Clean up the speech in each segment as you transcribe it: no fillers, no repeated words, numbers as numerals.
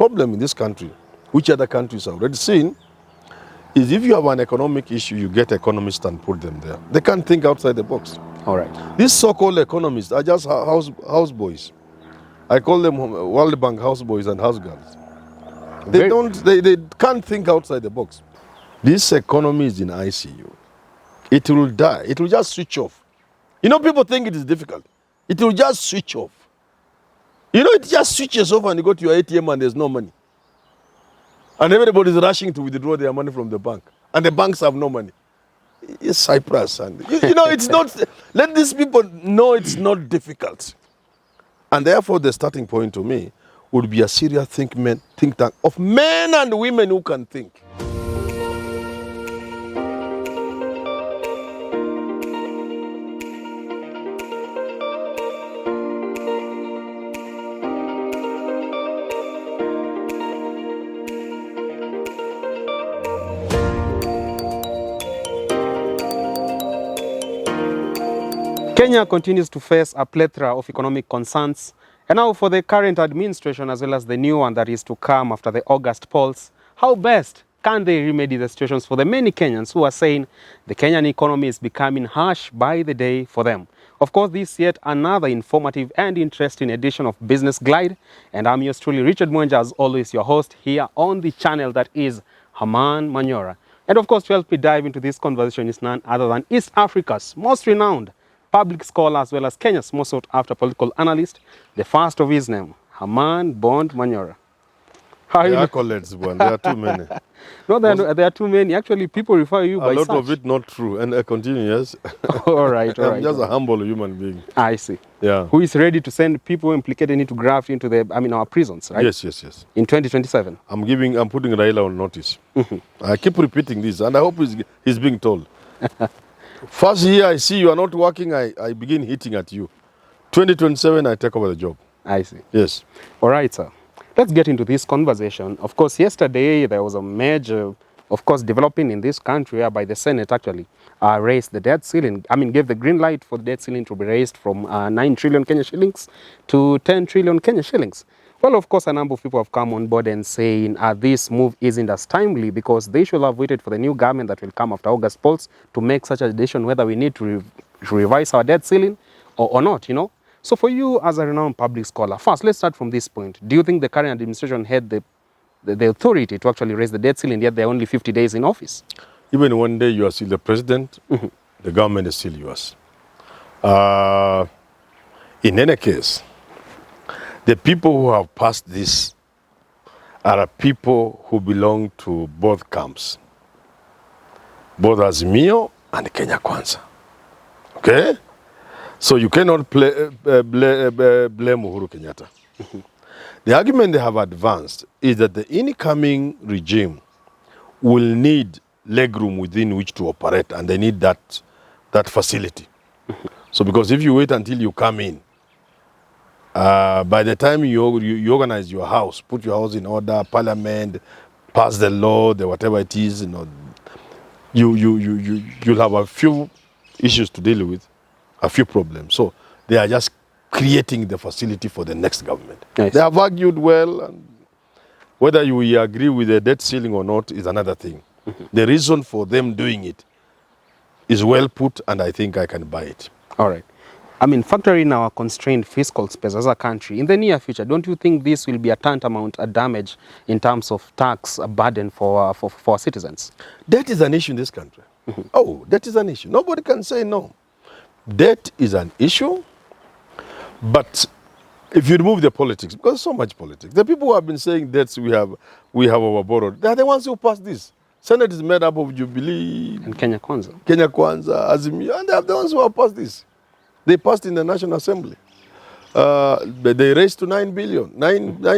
problem in this country, which other countries have already seen, is if you have an economic issue, you get economists and put them there. They can't think outside the box. All right. These so-called economists are just houseboys. I call them World Bank houseboys and housegirls. They can't think outside the box. This economy is in ICU. It will die. It will just switch off. You know, people think it is difficult. It will just switch off. You know, it just switches off and you go to your ATM and there's no money. And everybody is rushing to withdraw their money from the bank. And the banks have no money. It's Cyprus. And you know, it's not, let these people know it's not difficult. And therefore, the starting point to me would be a serious think tank of men and women who can think. Kenya continues to face a plethora of economic concerns, and now for the current administration as well as the new one that is to come after the August polls, how best can they remedy the situations for the many Kenyans who are saying the Kenyan economy is becoming harsh by the day for them? Of course, this is yet another informative and interesting edition of Business Glide, and I'm yours truly, Richard Mwenja, as always, your host here on the channel that is Herman Manyora. And of course, to help me dive into this conversation is none other than East Africa's most renowned public scholar as well as Kenya's most sought after political analyst, the first of his name, Herman Manyora. The accolades, one. There are too many. No, there are too many. Actually, people refer you by a lot such. of it not true. And I continue, yes. All right. I'm just a humble human being. I see. Yeah. Who is ready to send people implicated into graft into our prisons, right? Yes. In 2027. I'm putting Raila on notice. I keep repeating this, and I hope he's being told. First year I see you are not working, I begin hitting at you. 2027, I take over the job. I see. Yes. All right, sir. Let's get into this conversation. Of course, yesterday there was a major, developing in this country whereby the Senate actually raised the debt ceiling. Gave the green light for the debt ceiling to be raised from 9 trillion Kenya shillings to 10 trillion Kenya shillings. Well, of course, a number of people have come on board and saying this move isn't as timely because they should have waited for the new government that will come after August polls to make such a decision whether we need to revise our debt ceiling or not, you know. So for you as a renowned public scholar, first, let's start from this point. Do you think the current administration had the authority to actually raise the debt ceiling, yet they're only 50 days in office? Even one day you are still the president, the government is still yours. In any case, the people who have passed this are people who belong to both camps, both Azimio and Kenya Kwanza. Okay? So you cannot blame Uhuru Kenyatta. The argument they have advanced is that the incoming regime will need legroom within which to operate, and they need that facility. So because if you wait until you come in, by the time you organize your house, put your house in order, parliament, pass the law, whatever it is, you'll have a few issues to deal with, a few problems. So they are just creating the facility for the next government. Nice. They have argued well, and whether you agree with the debt ceiling or not is another thing. The reason for them doing it is well put, and I think I can buy it. All right. Factoring our constrained fiscal space as a country, in the near future, don't you think this will be a tantamount a damage in terms of tax burden for our citizens? Debt is an issue in this country. Oh, debt is an issue. Nobody can say no. Debt is an issue, but if you remove the politics, because so much politics, the people who have been saying debts we have overborrowed, they are the ones who passed this. Senate is made up of Jubilee and Kenya Kwanza, Azimio, and they are the ones who have passed this. They passed in the National Assembly. They raised to 9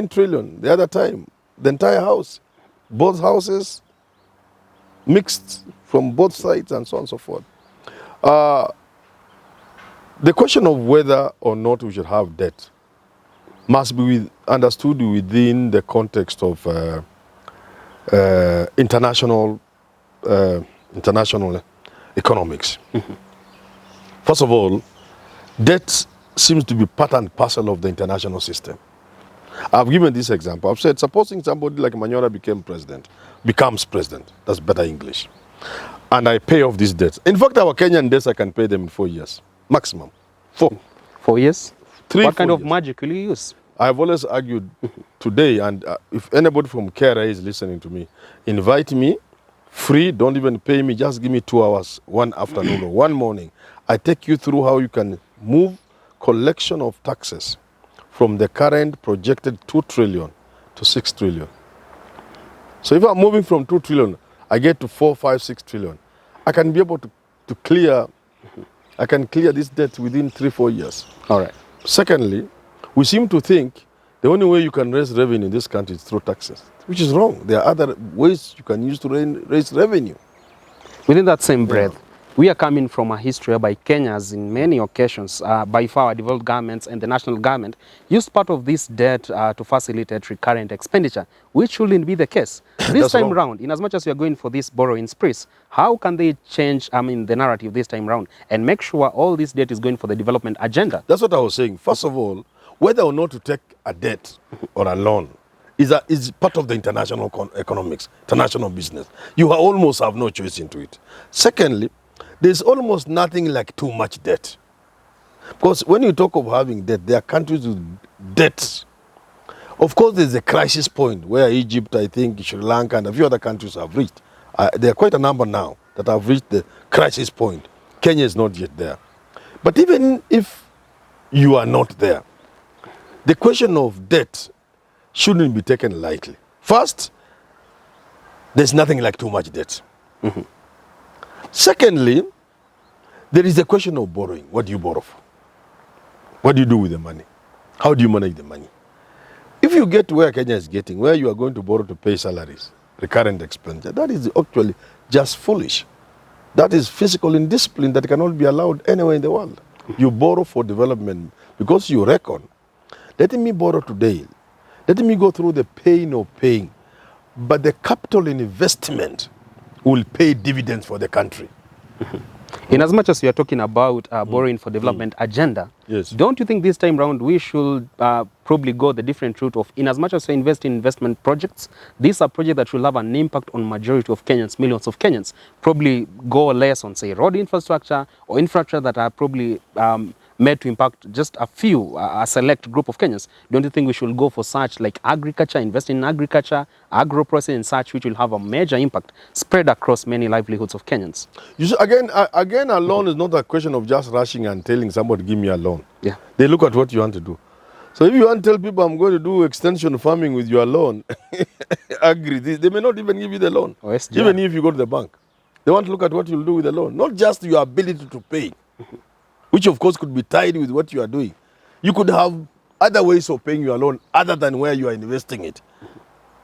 trillion the other time. The entire house, both houses, mixed from both sides and so on and so forth. The question of whether or not we should have debt must be understood within the context of international economics. First of all, debt seems to be part and parcel of the international system. I've given this example. I've said, supposing somebody like Manyora becomes president, that's better English, and I pay off these debts. In fact, our Kenyan debts, I can pay them in 4 years, maximum. 4. 4 years? 3, what kind 4 of years. magic will you use? I've always argued today, and if anybody from KRA is listening to me, invite me, free, don't even pay me, just give me 2 hours, one afternoon or one morning. I take you through how you can move collection of taxes from the current projected 2 trillion to 6 trillion. So if I'm moving from 2 trillion, I get to 4, 5, 6 trillion. I can be able to clear, I can clear this debt within 3, 4 years. All right. Secondly, we seem to think the only way you can raise revenue in this country is through taxes, which is wrong. There are other ways you can use to raise revenue. Within that same breath, we are coming from a history whereby Kenyans, in many occasions, by far our developed governments and the national government, used part of this debt to facilitate recurrent expenditure, which shouldn't be the case. This time round, in as much as we are going for this borrowing sprees, how can they change, the narrative this time round and make sure all this debt is going for the development agenda? That's what I was saying. First of all, whether or not to take a debt or a loan is part of the international economics, international business. You almost have no choice into it. Secondly, there's almost nothing like too much debt. Because when you talk of having debt, there are countries with debts. Of course, there's a crisis point where Egypt, I think, Sri Lanka, and a few other countries have reached. There are quite a number now that have reached the crisis point. Kenya is not yet there. But even if you are not there, the question of debt shouldn't be taken lightly. First, there's nothing like too much debt. Mm-hmm. Secondly, there is the question of borrowing. What do you borrow for? What do you do with the money? How do you manage the money? If you get to where Kenya is getting, where you are going to borrow to pay salaries, recurrent expenditure, that is actually just foolish. That is fiscal indiscipline that cannot be allowed anywhere in the world. You borrow for development because you reckon, letting me borrow today, letting me go through the pain of paying, but the capital investment will pay dividends for the country. In as much as you are talking about borrowing for development agenda, yes, don't you think this time round we should probably go the different route of, in as much as we invest in investment projects, these are projects that will have an impact on majority of Kenyans, millions of Kenyans, probably go less on, say, road infrastructure or infrastructure that are probably made to impact just a few, a select group of Kenyans. Don't you think we should go for such like agriculture, invest in agriculture, agro-processing and such, which will have a major impact spread across many livelihoods of Kenyans? You see, again, a loan is not a question of just rushing and telling somebody, give me a loan. Yeah. They look at what you want to do. So if you want to tell people, I'm going to do extension farming with your loan, agree, they may not even give you the loan. Even if you go to the bank. They want to look at what you'll do with the loan, not just your ability to pay, which of course could be tied with what you are doing. You could have other ways of paying your loan other than where you are investing it.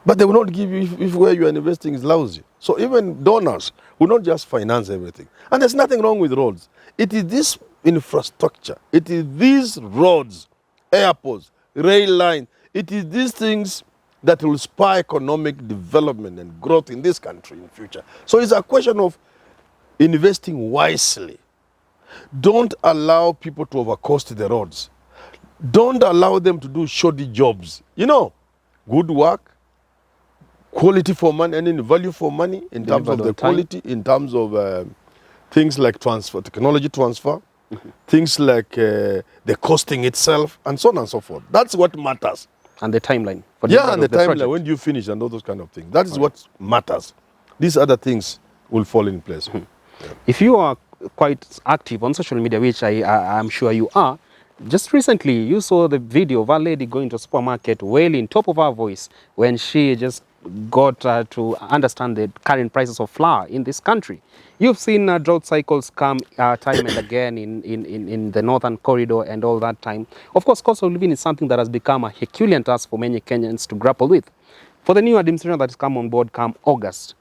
But they will not give you if where you are investing is lousy. So even donors will not just finance everything. And there's nothing wrong with roads. It is this infrastructure. It is these roads, airports, rail lines. It is these things that will spur economic development and growth in this country in future. So it's a question of investing wisely. Don't allow people to overcost the roads. Don't allow them to do shoddy jobs. You know, good work, quality for money, and in value for money in terms of the quality, in terms of things like transfer, technology transfer, things like the costing itself, and so on and so forth. That's what matters. And the timeline. For and the timeline, when do you finish and all those kind of things. That is what matters. These other things will fall in place. If you are quite active on social media, which I'm sure you are, just recently you saw the video of a lady going to a supermarket wailing top of her voice when she just got to understand the current prices of flour in this country. You've seen drought cycles come time and again in the northern corridor and all that time. Of course, cost of living is something that has become a Herculean task for many Kenyans to grapple with. For the new administration that has come on board come August,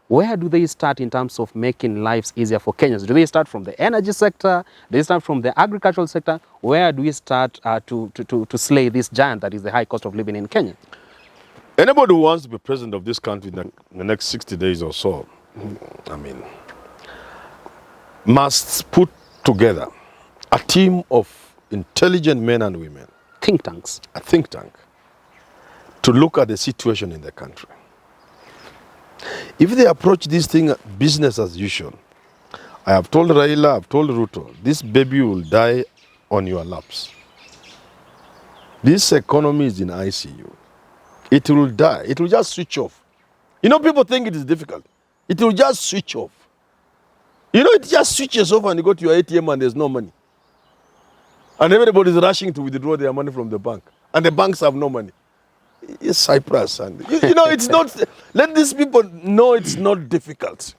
where do they start in terms of making lives easier for Kenyans? Do they start from the energy sector? Do they start from the agricultural sector? Where do we start to slay this giant that is the high cost of living in Kenya? Anybody who wants to be president of this country in the next 60 days or so, must put together a team of intelligent men and women. Think tanks. A think tank. to look at the situation in the country. If they approach this thing business as usual, I have told Raila, I've told Ruto, this baby will die on your laps. This economy is in ICU. It will die. It will just switch off. You know, people think it is difficult. It will just switch off. You know, it just switches off and you go to your ATM and there's no money. And everybody is rushing to withdraw their money from the bank. And the banks have no money. It's Cyprus. And you know, it's not, let these people know it's not difficult.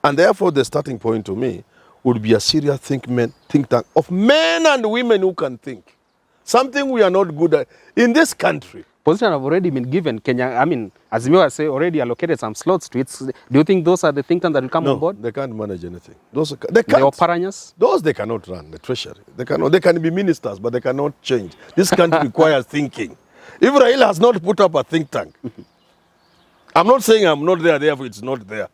And therefore, the starting point to me would be a serious think tank of men and women who can think. Something we are not good at in this country. Position have already been given. Kenya, I mean, as you say, already allocated some slots to it. Do you think those are the think tanks that will come on board? They can't manage anything. They can't. The Oparanyas? Those they cannot run, the treasury. They can be ministers, but they cannot change. This country requires thinking. If Raila has not put up a think tank, I'm not saying I'm not there, therefore it's not there.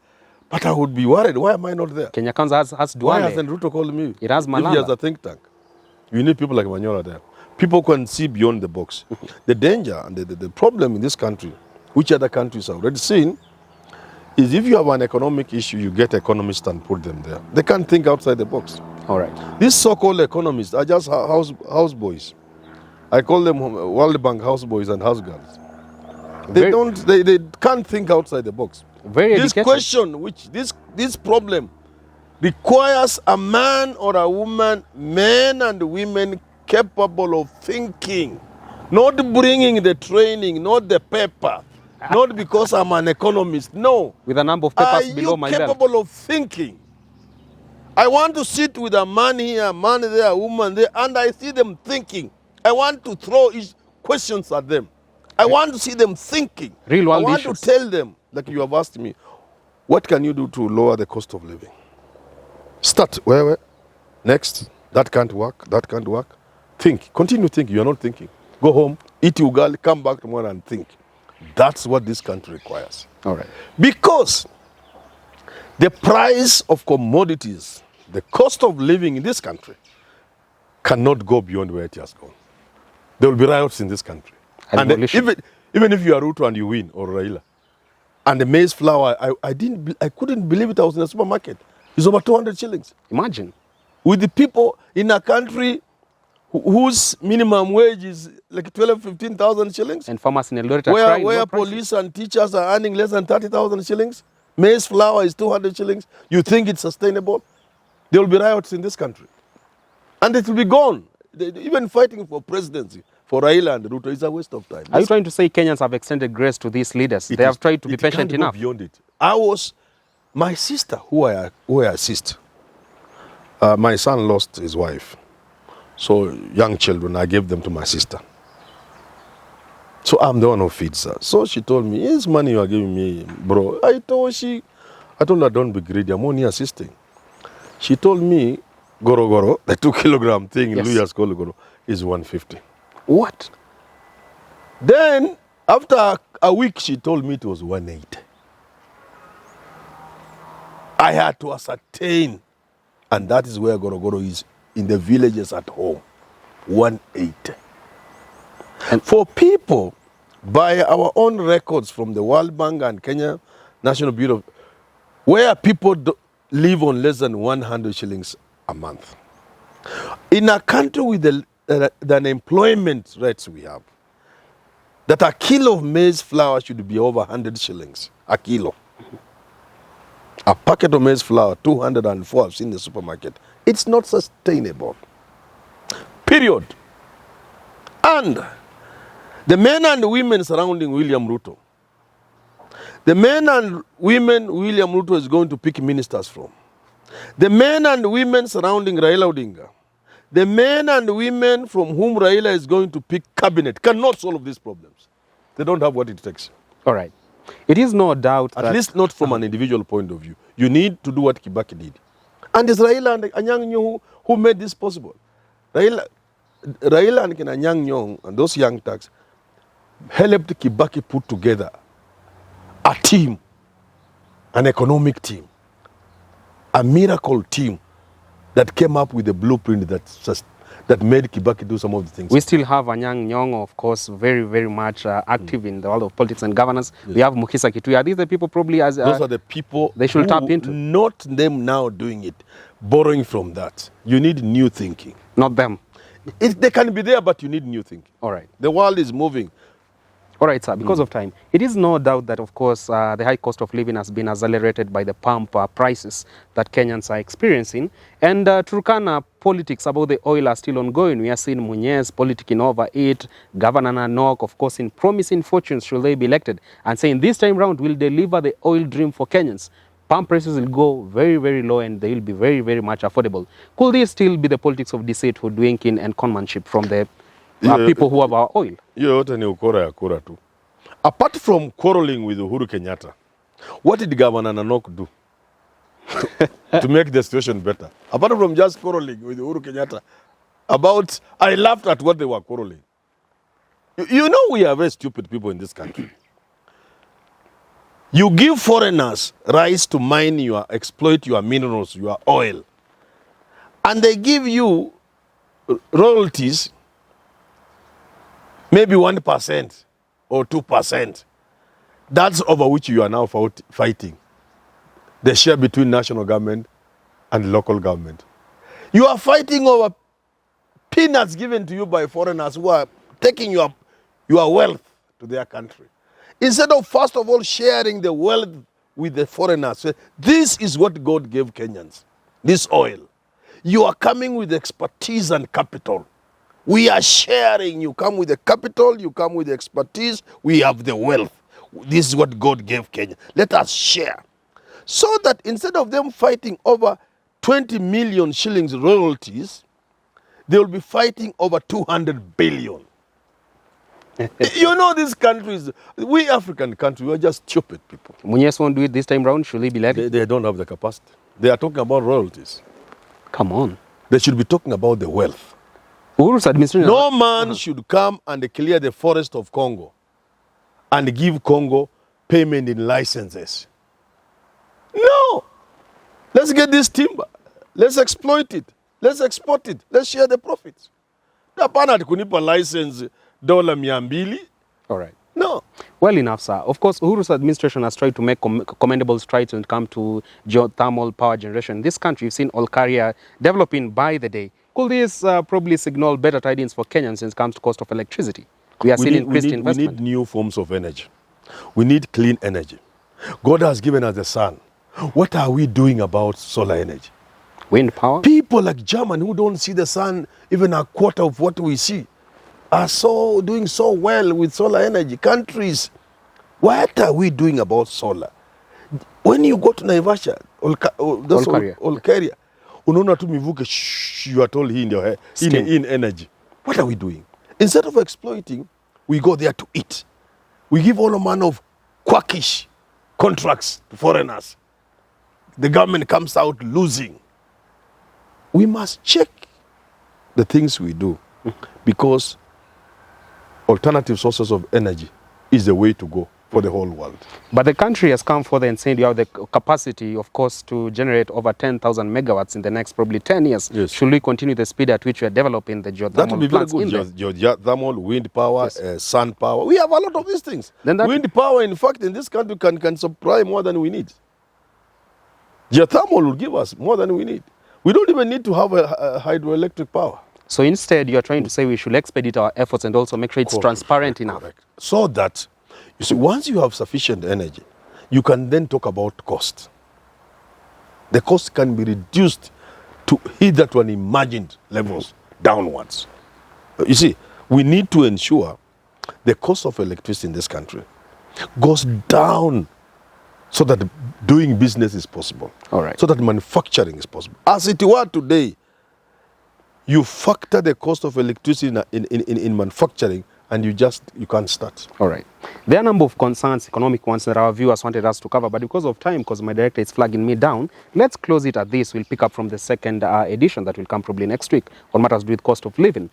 But I would be worried. Why am I not there? Kenya Council has Duale. Why hasn't Ruto called me? It has Malala. If he has a think tank. You need people like Manyora there. People can see beyond the box. The danger and the problem in this country, which other countries have already seen, is if you have an economic issue, you get economists and put them there. They can't think outside the box. All right. These so-called economists are just house boys. I call them World Bank house boys and house girls. They can't think outside the box. Very this educated. question, this problem requires a man or a woman, men and women capable of thinking, not bringing the training, not the paper, not because I'm an economist. No. With a number of papers below my belt. Are you capable of thinking? I want to sit with a man here, a man there, a woman there, and I see them thinking. I want to throw questions at them. I want to see them thinking. Real world I want issues. to tell them, like you have asked me, what can you do to lower the cost of living? Start where? Next. That can't work. That can't work. Think. Continue thinking. You're not thinking. Go home, eat ugali, come back tomorrow and think. That's what this country requires. All right. Because the price of commodities, the cost of living in this country cannot go beyond where it has gone. There will be riots in this country. And even if you are Ruto and you win, or Raila, and the maize flour, I couldn't believe it. I was in a supermarket. It's over 200 shillings. Imagine. With the people in a country whose minimum wage is like 15,000 shillings. And farmers in Eldoret are crying. Where police and teachers are earning less than 30,000 shillings. Maize flour is 200 shillings. You think it's sustainable? There will be riots in this country. And it will be gone. Even fighting for presidency for Raila and Ruto is a waste of time. Are you trying to say Kenyans have extended grace to these leaders? They have tried to be patient enough. Beyond it. My sister, who I assist, my son lost his wife. So young children, I gave them to my sister. So I'm the one who feeds her. So she told me, "Here's money you are giving me, bro." I told her, "Don't be greedy, I'm only assisting." She told me, Goro, the 2 kilogram thing in Luya's called Goro, is 150. What? Then, after a week, she told me it was 180. I had to ascertain, and that is where Goro is, in the villages at home. 180. And for people, by our own records from the World Bank and Kenya National Bureau, where people live on less than 100 shillings a month. In a country with the unemployment rates we have, that a kilo of maize flour should be over 100 shillings, a kilo. A packet of maize flour, 204, I've seen in the supermarket. It's not sustainable. Period. And the men and women surrounding William Ruto, the men and women William Ruto is going to pick ministers from, the men and women surrounding Raila Odinga, the men and women from whom Raila is going to pick cabinet cannot solve these problems. They don't have what it takes. All right. It is no doubt At least not from an individual point of view. You need to do what Kibaki did. And it's Raila and Anyang' Nyong'o who made this possible. Raila and Anyang' Nyong'o and those young thugs helped Kibaki put together a team, an economic team, a miracle team that came up with a blueprint that made Kibaki do some of the things. We still have Anyang' Nyong'o, of course, very, very much active in the world of politics and governance. Yes. We have Mukisa Kitui. Are these the people probably as... Those are the people they should tap into. Not them now doing it, borrowing from that. You need new thinking. Not them. They can be there, but you need new thinking. All right. The world is moving. All right, sir, because of time, it is no doubt that, of course, the high cost of living has been accelerated by the pump prices that Kenyans are experiencing. And Turkana politics about the oil are still ongoing. We are seeing Mwenja's politicking over it, Governor Nanok, of course, in promising fortunes should they be elected, and saying this time round we'll deliver the oil dream for Kenyans. Pump prices will go very, very low and they will be very, very much affordable. Could this still be the politics of deceit, hoodwinking and conmanship from the people who have our oil? Apart from quarreling with Uhuru Kenyatta, what did Governor Nanok do to make the situation better? Apart from just quarreling with Uhuru Kenyatta about, I laughed at what they were quarreling. You know we are very stupid people in this country. You give foreigners rights to mine exploit your minerals, your oil, and they give you royalties, maybe 1% or 2%. That's over which you are now fighting. The share between national government and local government. You are fighting over peanuts given to you by foreigners who are taking your wealth to their country. Instead of, first of all, sharing the wealth with the foreigners, this is what God gave Kenyans, this oil. You are coming with expertise and capital. We are sharing. You come with the capital, you come with the expertise, we have the wealth. This is what God gave Kenya. Let us share. So that instead of them fighting over 20 million shillings royalties, they will be fighting over 200 billion. You know, these countries, we African countries, we are just stupid people. Mwenja won't do it this time round. Should they be led? They don't have the capacity. They are talking about royalties. Come on. They should be talking about the wealth. Uhuru's administration. No man should come and clear the forest of Congo and give Congo payment in licenses. No. Let's get this timber. Let's exploit it. Let's export it. Let's share the profits. Hapana kunipa license $200. All right. No. Well enough, sir. Of course, Uhuru's administration has tried to make commendable strides when it comes to geothermal power generation. In this country, you've seen Olkaria developing by the day. Could this probably signal better tidings for Kenyans when it comes to cost of electricity? We are seeing increased investment. We need new forms of energy. We need clean energy. God has given us the sun. What are we doing about solar energy? Wind power? People like Germany who don't see the sun even a quarter of what we see are doing so well with solar energy. Countries, what are we doing about solar? When you go to Naivasha, Olkaria, unaona tu mivuke, you are told in energy. What are we doing? Instead of exploiting, we go there to eat. We give all a man of quackish contracts to foreigners. The government comes out losing. We must check the things we do because alternative sources of energy is the way to go for the whole world. But the country has come further and said you have the capacity, of course, to generate over 10,000 megawatts in the next probably 10 years. Yes. Should we continue the speed at which we are developing the geothermal that would be plants very good. Geothermal, wind power, yes. Sun power. We have a lot of these things. Wind power, in fact, in this country can supply more than we need. Geothermal will give us more than we need. We don't even need to have a hydroelectric power. So instead, you are trying to say we should expedite our efforts and also make sure it's transparent enough. Correct. So that, you see, once you have sufficient energy, you can then talk about cost. The cost can be reduced to hitherto unimagined levels downwards. You see, we need to ensure the cost of electricity in this country goes down so that doing business is possible. All right. So that manufacturing is possible. As it were today, you factor the cost of electricity in manufacturing and you can't start. All right. There are a number of concerns, economic ones, that our viewers wanted us to cover, but because of time, because my director is flagging me down, let's close it at this. We'll pick up from the second edition that will come probably next week on matters to do with cost of living.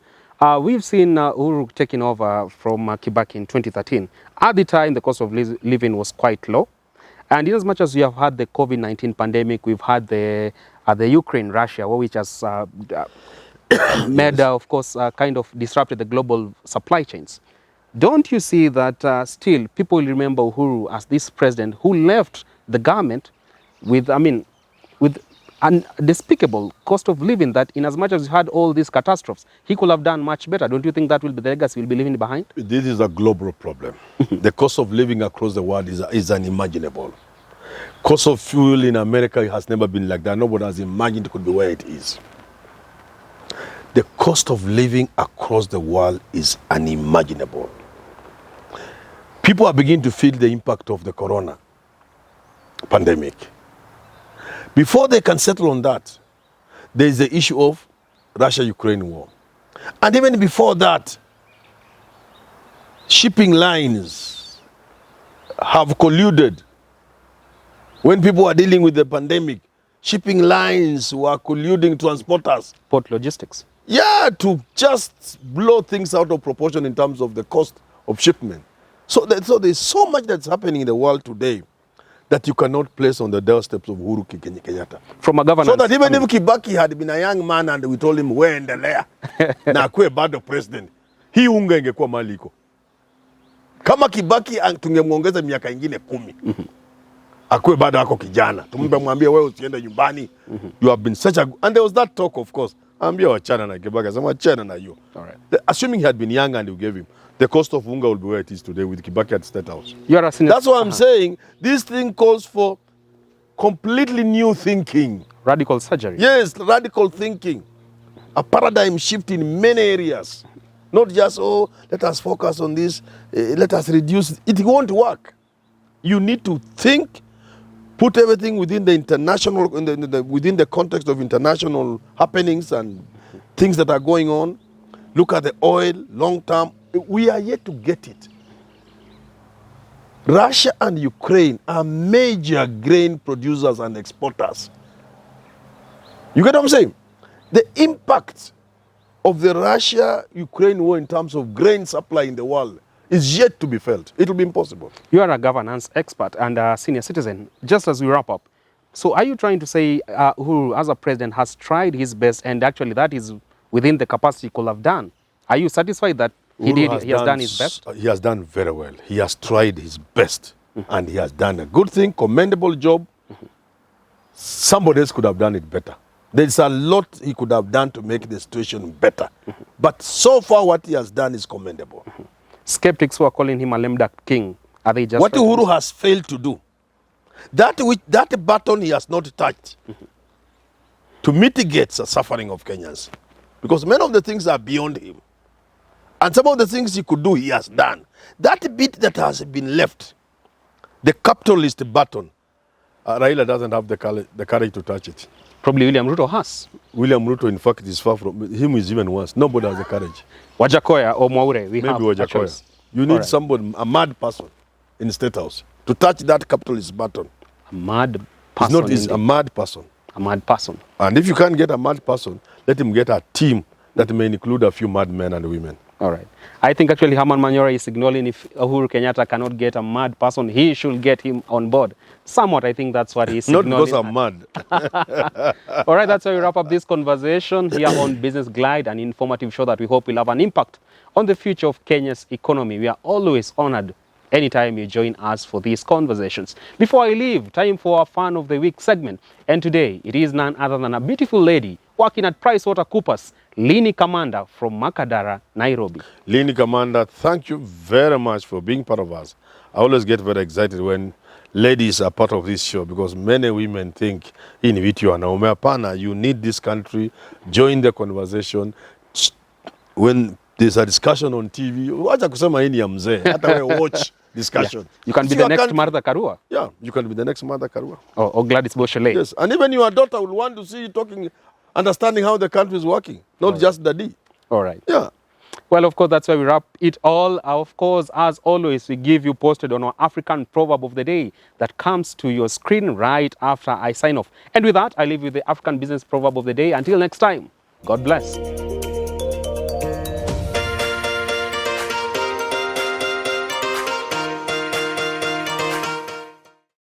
We've seen Uhuru taking over from Kibaki in 2013. At the time, the cost of living was quite low. And in as much as we have had the COVID-19 pandemic, we've had the Ukraine-Russia war, which has made, of course, kind of disrupted the global supply chains. Don't you see that still people will remember Uhuru as this president who left the government with, with an despicable cost of living that in as much as you had all these catastrophes, he could have done much better. Don't you think that will be the legacy we'll be leaving behind? This is a global problem. The cost of living across the world is unimaginable. Cost of fuel in America has never been like that. Nobody has imagined it could be where it is. The cost of living across the world is unimaginable. People are beginning to feel the impact of the corona pandemic. Before they can settle on that, there is the issue of Russia-Ukraine war. And even before that, shipping lines have colluded. When people are dealing with the pandemic, shipping lines were colluding transporters. Port logistics. Yeah, to just blow things out of proportion in terms of the cost of shipment. So there's so much that's happening in the world today that you cannot place on the doorsteps of Uhuru Kenyatta. From a governance. So that even if Kibaki had been a young man and we told him, we're in the lair, na akue bado president, hii unga ingekuwa mali iko. Kama Kibaki tungemwongeza miaka ingine 10. Akue bado ako kijana. Tumbe mwambie wewe usiende nyumbani. You have been such a... And there was that talk, of course. Ambia wachana na Kibaki. Sama wachana na you. Assuming he had been young and you gave him, the cost of unga will be where it is today with Kibaki at State House. That's why I'm saying this thing calls for completely new thinking. Radical surgery. Yes, radical thinking. A paradigm shift in many areas. Not just, oh, let us focus on this, let us reduce. It won't work. You need to think, put everything within the international, within the context of international happenings and things that are going on. Look at the oil, long term. We are yet to get it. Russia and Ukraine are major grain producers and exporters. You get what I'm saying? The impact of the Russia-Ukraine war in terms of grain supply in the world is yet to be felt. It will be impossible. You are a governance expert and a senior citizen. Just as we wrap up, so are you trying to say Uhuru, as a president, has tried his best and actually that is within the capacity he could have done? Are you satisfied that he has done his best? He has done very well. He has tried his best and he has done a good thing, commendable job. Somebody else could have done it better. There's a lot he could have done to make the situation better. But so far what he has done is commendable. Skeptics who are calling him a lame duck king, are they just... What Uhuru has failed to do, that button he has not touched to mitigate the suffering of Kenyans. Because many of the things are beyond him. And some of the things he could do, he has done. That bit that has been left, the capitalist button, Raila doesn't have the courage to touch it. Probably William Ruto has. William Ruto, in fact, is far from him. Is even worse. Nobody has the courage. Wajakoya or Mwaure, we maybe have Wajakoya. You need somebody, a mad person in the State House to touch that capitalist button. A mad person. It's a mad person. A mad person. And if you can't get a mad person, let him get a team that may include a few mad men and women. All right. I think actually Herman Manyora is signaling if Uhuru Kenyatta cannot get a mad person, he should get him on board. Somewhat, I think that's what he's signaling. Not because I'm mad. All right, that's how we wrap up this conversation here on Business Glide, an informative show that we hope will have an impact on the future of Kenya's economy. We are always honored anytime you join us for these conversations. Before I leave, time for our Fan of the Week segment. And today, it is none other than a beautiful lady working at PricewaterhouseCoopers, Lini Kamanda from Makadara, Nairobi. Lini Kamanda, thank you very much for being part of us. I always get very excited when ladies are part of this show because many women think, in vitu wanaume hapana, you need this country, join the conversation. When there's a discussion on TV, wacha kusema hii ni ya mzee, hata wewe watch discussion. Yeah. You can be the next Martha Karua. Yeah, you can be the next Martha Karua. Or Gladys Boshele. Yes, and even your daughter will want to see you talking, understanding how the country is working, not just the D. All right. Yeah. Well, of course, that's why we wrap it all. Of course, as always, we give you posted on our African proverb of the day that comes to your screen right after I sign off. And with that, I leave you with the African business proverb of the day. Until next time, God bless.